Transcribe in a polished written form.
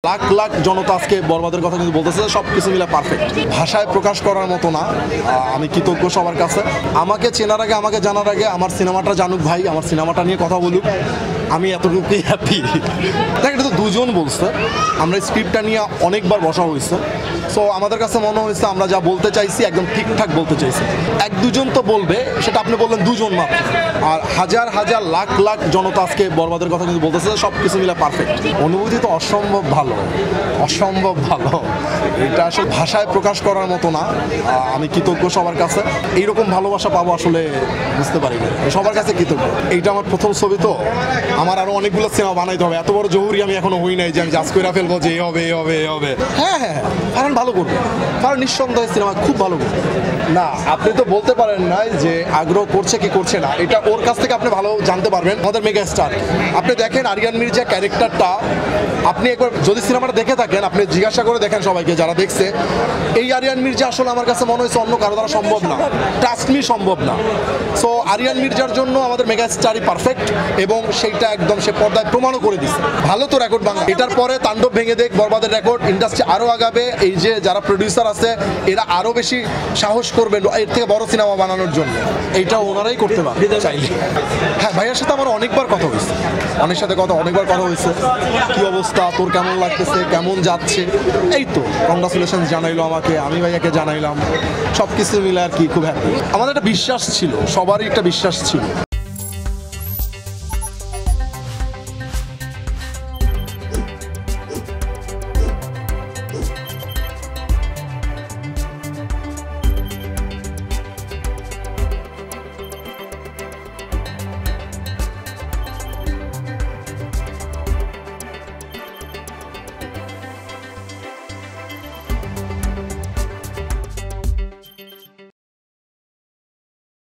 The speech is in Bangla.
লাখ লাখ জনতা আজকে বরবাদের কথা কিন্তু বলতেছে, সব কিছু মিলে পারফেক্ট, ভাষায় প্রকাশ করার মতো না। আমি কৃতজ্ঞ সবার কাছে। আমাকে চেনার আগে, আমাকে জানার আগে আমার সিনেমাটা জানুক ভাই, আমার সিনেমাটা নিয়ে কথা বলুক, আমি এতটুকুই হ্যাপি। দেখ, এটা তো দুজন বলছে, আমরা স্ক্রিপ্টটা নিয়ে অনেকবার বসা হয়েছে। সো আমাদের কাছে মনে হয়েছে আমরা যা বলতে চাইছি একদম ঠিকঠাক বলতে চাইছি। এক দুজন তো বলবে, সেটা আপনি বললেন দুজন মাত্র, আর হাজার হাজার লাখ লাখ জনতা আজকে বরবাদের কথা কিন্তু বলতেছে, সব কিছু মিলে পারফেক্ট। অনুভূতি তো অসম্ভব ভালো, অসম্ভব ভালো। এটা আসলে ভাষায় প্রকাশ করার মতো না। আমি কৃতজ্ঞ সবার কাছে। এইরকম ভালোবাসা পাবো আসলে বুঝতে পারি না, সবার কাছে কৃতজ্ঞ। এইটা আমার প্রথম ছবি, তো আমার আরো অনেকগুলো সিনেমা বানাইতে হবে। এত বড় জহুরি আমি এখনো হই নাই যে আমি জাজ করে ফেলবো যে এই হবে এই হবে এই হবে। হ্যাঁ হ্যাঁ, কারণ ভালো করবে, কারণ নিঃসন্দেহে সিনেমা খুব ভালো করবে। না, আপনি তো বলতে পারেন না যে আগ্রহ করছে কি করছে না, এটা ওর কাছ থেকে আপনি ভালো জানতে পারবেন। আমাদের মেগা স্টার, আপনি দেখেন আরিয়ান মির্জা ক্যারেক্টারটা, আপনি একবার যদি সিনেমাটা দেখে থাকেন, আপনি জিজ্ঞাসা করে দেখেন সবাইকে যারা দেখছে, এই আরিয়ান মির্জা আসলে আমার কাছে মনে হয়েছে অন্য কারো দ্বারা সম্ভব না, ট্রাস্ট মি সম্ভব না। সো আরিয়ান মির্জার জন্য আমাদের মেগা স্টারই পারফেক্ট, এবং সেইটা একদম সে পর্দায় প্রমাণও করে দিচ্ছে। ভালো তো রেকর্ড ভাঙা, এটার পরে তাণ্ডব ভেঙে দেখ বরবাদের রেকর্ড, ইন্ডাস্ট্রি আরও আগাবে। এই যে যারা প্রডিউসার আছে এরা আরও বেশি সাহস করবেন এর থেকে বড় সিনেমা বানানোর জন্য। এইটা ওনারাই করতে পারে চাইলে। হ্যাঁ, ভাইয়ার সাথে আমার অনেকবার কথা হয়েছে, অনেকবার কথা হয়েছে। কি অবস্থা তোর, কেমন লাগতেছে, কেমন যাচ্ছে, এই তো কংগ্রাচুলেশন জানাইলো আমাকে, আমি ভাইয়াকে জানাইলাম, সব কিছু মিলে আর কি খুব হ্যাপি। আমাদের একটা বিশ্বাস ছিল, সবারই একটা বিশ্বাস ছিল।